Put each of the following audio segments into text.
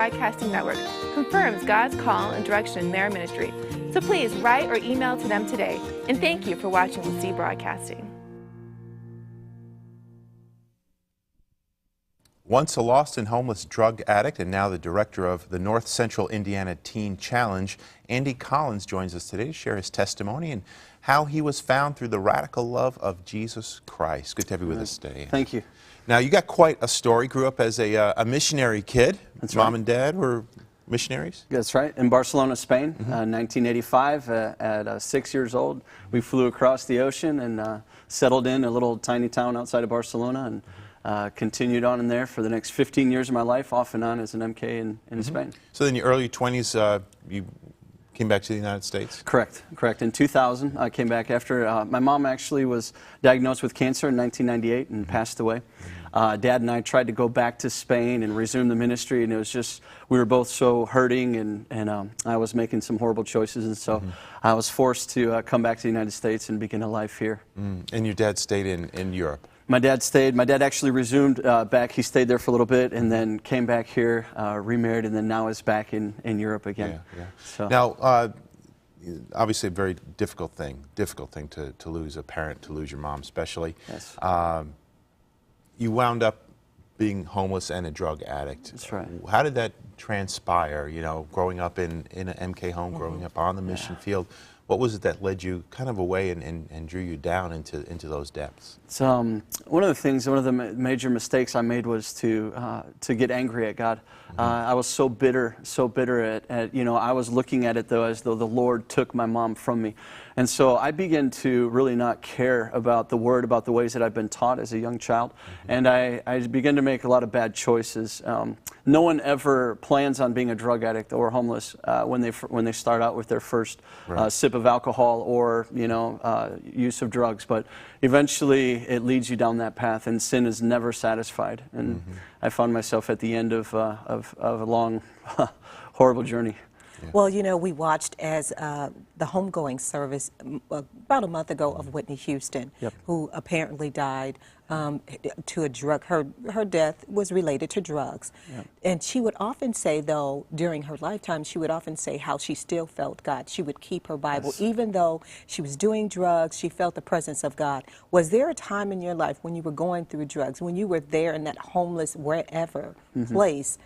Broadcasting Network confirms God's call and direction in their ministry. So please write or email to them today. And thank you for watching with Z Broadcasting. Once a lost and homeless drug addict and now the director of the North Central Indiana Teen Challenge, Andy Collins joins us today to share his testimony and how he was found through the radical love of Jesus Christ. Good to have you with us today. Thank you. Now, you got quite a story. Grew up as a missionary kid. That's Mom right. and Dad were missionaries? That's right. In Barcelona, Spain, 1985, at 6 years old, we flew across the ocean and settled in a little tiny town outside of Barcelona and continued on in there for the next 15 years of my life, off and on as an MK in Spain. So in your early 20s, you came back to the United States? Correct. In 2000, I came back after my mom actually was diagnosed with cancer in 1998 and passed away. Dad and I tried to go back to Spain and resume the ministry, and it was just, we were both so hurting, and I was making some horrible choices, and so I was forced to come back to the United States and begin a life here. And your dad stayed in Europe? My dad stayed. My dad actually resumed back. He stayed there for a little bit and then came back here, remarried, and then now is back in Europe again. Yeah. So. Now, obviously a very difficult thing to lose a parent, to lose your mom especially. Yes. You wound up being homeless and a drug addict. That's right. How did that transpire, you know, growing up in an MK home, growing up on the mission field? What was it that led you kind of away and drew you down into those depths? It's, one of the things, one of the major mistakes I made was to get angry at God. I was so bitter at, you know, I was looking at it though as though the Lord took my mom from me. And so I began to really not care about the Word, about the ways that I've been taught as a young child. And I began to make a lot of bad choices. No one ever plans on being a drug addict or homeless when they start out with their first sip of alcohol or, you know, use of drugs. But eventually it leads you down that path, and sin is never satisfied. And I found myself at the end of a long, horrible journey. Yeah. Well, you know, we watched as the homegoing service about a month ago of Whitney Houston, who apparently died to a drug. Her death was related to drugs. And she would often say, though, during her lifetime, she would often say how she still felt God. She would keep her Bible. Even though she was doing drugs, she felt the presence of God. Was there a time in your life when you were going through drugs, when you were there in that homeless wherever place,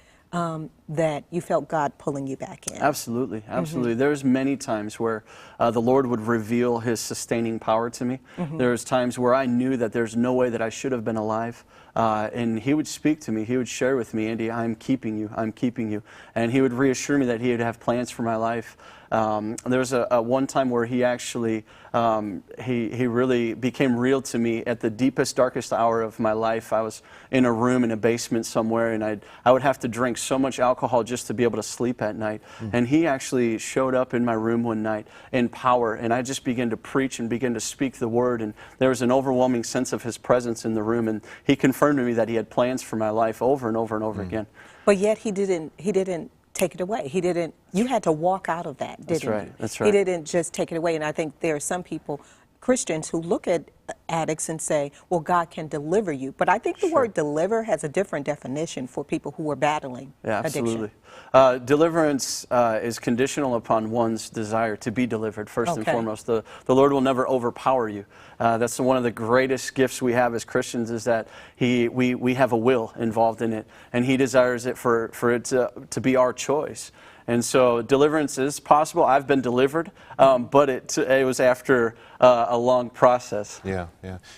that you felt God pulling you back in? Absolutely, absolutely. There's many times where the Lord would reveal His sustaining power to me. There's times where I knew that there's no way that I should have been alive. And He would speak to me. He would share with me, Andy, I'm keeping you, I'm keeping you. And He would reassure me that He would have plans for my life. There was a one time where He actually, he really became real to me at the deepest, darkest hour of my life. I was in a room in a basement somewhere, and I would have to drink so much alcohol just to be able to sleep at night. And He actually showed up in my room one night in power, and I just began to preach and began to speak the Word, and there was an overwhelming sense of His presence in the room, and He confirmed to me that He had plans for my life over and over and over again. But yet He didn't take it away. He didn't, you had to walk out of that, didn't you? That's right. He didn't just take it away. And I think there are some people, Christians, who look at addicts and say, well, God can deliver you. But I think the word deliver has a different definition for people who are battling addiction. Absolutely. Deliverance is conditional upon one's desire to be delivered, first and foremost. The Lord will never overpower you. That's one of the greatest gifts we have as Christians, is that we have a will involved in it, and He desires it for it to be our choice. And so deliverance is possible. I've been delivered, but it was after a long process. Yeah.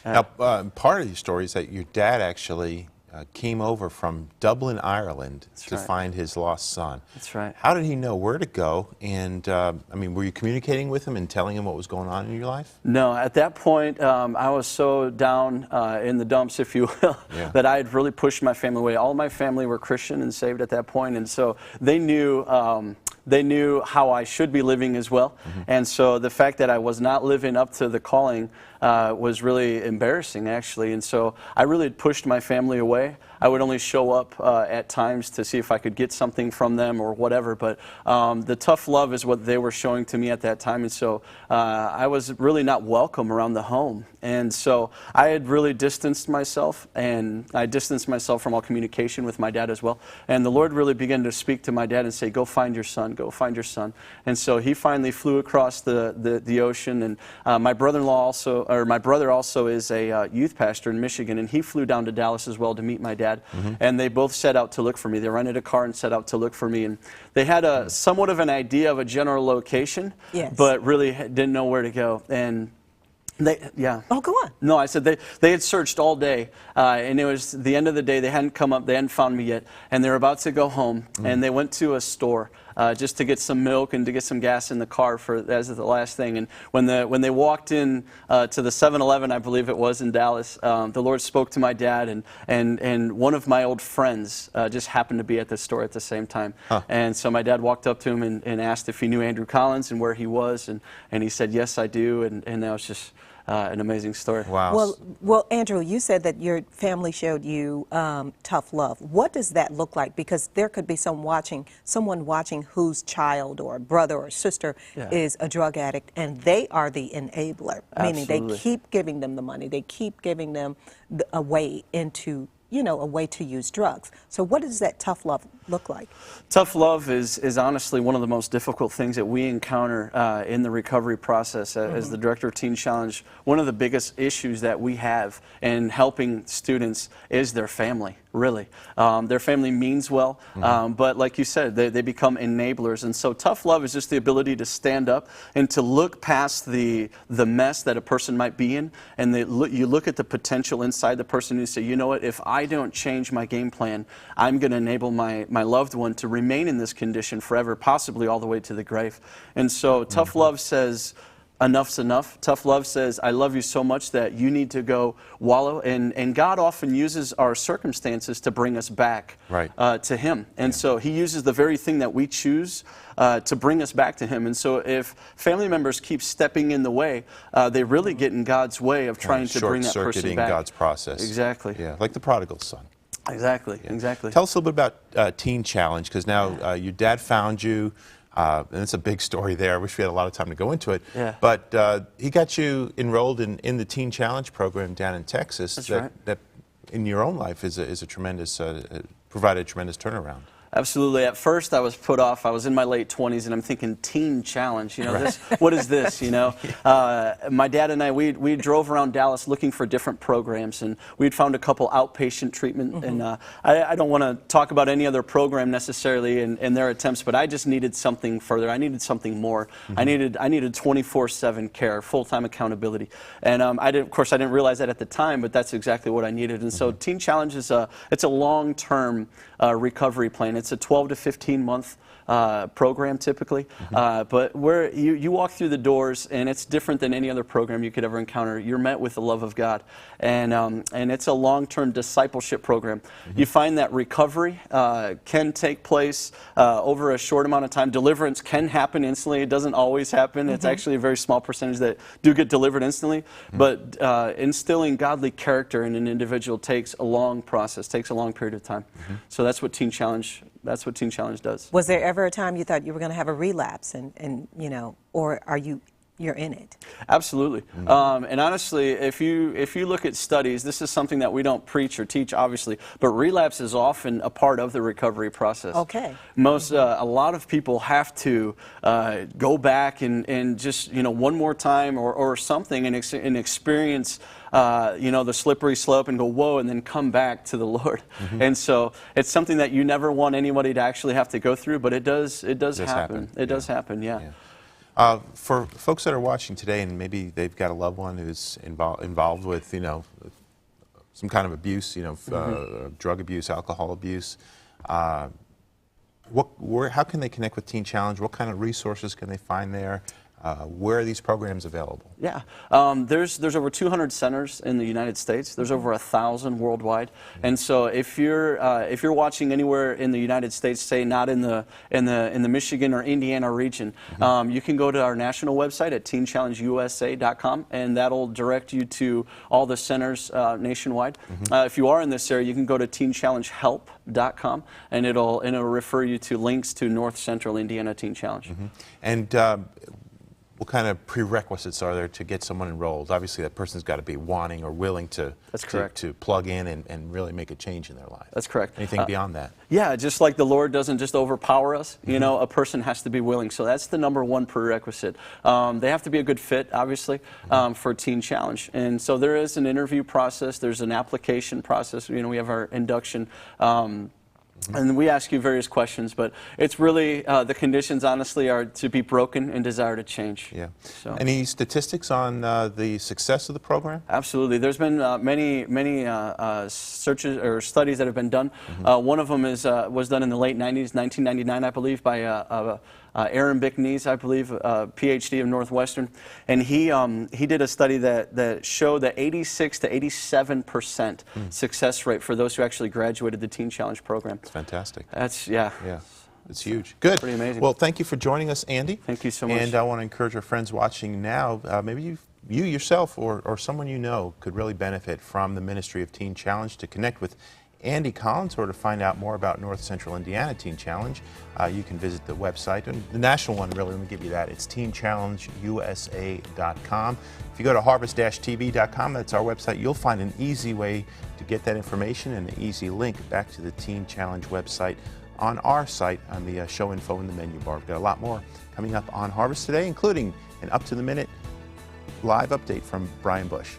Now, part of your story is that your dad actually came over from Dublin, Ireland to find his lost son. That's right. How did he know where to go? And, I mean, were you communicating with him and telling him what was going on in your life? No, at that point, I was so down in the dumps, if you will, that I had really pushed my family away. All my family were Christian and saved at that point, and so they knew how I should be living as well. And so the fact that I was not living up to the calling was really embarrassing, actually. And so I really pushed my family away. I would only show up at times to see if I could get something from them or whatever. But the tough love is what they were showing to me at that time. And so I was really not welcome around the home. And so I had really distanced myself, and I distanced myself from all communication with my dad as well. And the Lord really began to speak to my dad and say, go find your son, go find your son. And so he finally flew across the ocean. And my brother-in-law also, or my brother also is a youth pastor in Michigan, and he flew down to Dallas as well to meet my dad. And they both set out to look for me. They rented a car and set out to look for me. And they had a somewhat of an idea of a general location, but really didn't know where to go. And Oh, go on. No, I said they had searched all day, and it was the end of the day. They hadn't come up, they hadn't found me yet, and they were about to go home. And they went to a store just to get some milk and to get some gas in the car as the last thing. And when they walked in to the 7-Eleven, I believe it was in Dallas, the Lord spoke to my dad, and one of my old friends just happened to be at the store at the same time. And so my dad walked up to him and asked if he knew Andrew Collins and where he was, and he said, yes, I do, and that was just an amazing story. Wow. Well, Andrew, you said that your family showed you tough love. What does that look like? Because there could be someone watching whose child or brother or sister is a drug addict, and they are the enabler, meaning they keep giving them the money, they keep giving them a way into, a way to use drugs. So what does that tough love look like? Tough love is honestly one of the most difficult things that we encounter in the recovery process. As the director of Teen Challenge, one of the biggest issues that we have in helping students is their family, really. Their family means well, but like you said, they become enablers. And so tough love is just the ability to stand up and to look past the mess that a person might be in, and you look at the potential inside the person and you say, you know what, if I don't change my game plan, I'm going to enable my loved one to remain in this condition forever, possibly all the way to the grave. And so tough love says, enough's enough. Tough love says, I love you so much that you need to go wallow. And God often uses our circumstances to bring us back to Him. And so He uses the very thing that we choose to bring us back to Him. And so if family members keep stepping in the way, they really get in God's way of trying to bring that person back. God's process. Exactly. Yeah, like the prodigal son. Exactly, exactly. Tell us a little bit about Teen Challenge, because now your dad found you, and it's a big story there. I wish we had a lot of time to go into it. But he got you enrolled in the Teen Challenge program down in Texas. That's right. That in your own life is a tremendous, provided a tremendous turnaround. Absolutely. At first, I was put off. I was in my late 20s, and I'm thinking, Teen Challenge, what is this, My dad and I, we drove around Dallas looking for different programs, and we'd found a couple outpatient treatment, and I don't want to talk about any other program necessarily in their attempts, but I just needed something further. I needed something more. I needed 24/7 care, full-time accountability, and of course, I didn't realize that at the time, but that's exactly what I needed. And so Teen Challenge is it's a long-term recovery plan. It's a 12 to 15 month program typically, but where you walk through the doors, and it's different than any other program you could ever encounter. You're met with the love of God, and it's a long-term discipleship program. You find that recovery can take place over a short amount of time. Deliverance can happen instantly. It doesn't always happen. It's actually a very small percentage that do get delivered instantly, but instilling godly character in an individual takes a long process, takes a long period of time. So that's what Teen Challenge does. Was there ever a time you thought you were going to have a relapse, and or you're in it? Absolutely. And honestly, if you look at studies, this is something that we don't preach or teach, obviously, but relapse is often a part of the recovery process. Okay. A lot of people have to go back and just one more time or something and experience the slippery slope and go, whoa, and then come back to the Lord. And so it's something that you never want anybody to actually have to go through, but it does happen. It does happen, yeah. For folks that are watching today, and maybe they've got a loved one who's involved with, some kind of abuse, drug abuse, alcohol abuse, how can they connect with Teen Challenge? What kind of resources can they find there? Where are these programs available? Yeah, there's over 200 centers in the United States. There's over 1,000 worldwide, and so if you're watching anywhere in the United States, say not in the Michigan or Indiana region, you can go to our national website at teenchallengeusa.com, and that'll direct you to all the centers nationwide. If you are in this area, you can go to teenchallengehelp.com, and it'll refer you to links to North Central Indiana Teen Challenge. And what kind of prerequisites are there to get someone enrolled? Obviously, that person's got to be wanting or willing to plug in and really make a change in their life. That's correct. Anything beyond that? Yeah, just like the Lord doesn't just overpower us, you know, a person has to be willing. So that's the #1 prerequisite. They have to be a good fit, obviously, for Teen Challenge. And so there is an interview process. There's an application process. You know, we have our induction. And we ask you various questions, but it's really, the conditions, honestly, are to be broken and desire to change. Yeah. So. Any statistics on the success of the program? Absolutely. There's been many searches or studies that have been done. One of them was done in the late 90s, 1999, I believe, by Aaron Bicknese, I believe, PhD of Northwestern, and he did a study that showed that 86 to 87% success rate for those who actually graduated the Teen Challenge program. That's fantastic. Yeah. It's huge. Good. Pretty amazing. Well, thank you for joining us, Andy. Thank you so much. And I want to encourage our friends watching now, maybe you yourself or someone you know could really benefit from the ministry of Teen Challenge. To connect with Andy Collins or to find out more about North Central Indiana Teen Challenge, you can visit the website. And the national one, really, let me give you that. It's teenchallengeusa.com. If you go to harvest-tv.com, that's our website, you'll find an easy way to get that information and an easy link back to the Teen Challenge website on our site on the show info in the menu bar. We've got a lot more coming up on Harvest today, including an up-to-the-minute live update from Brian Bush.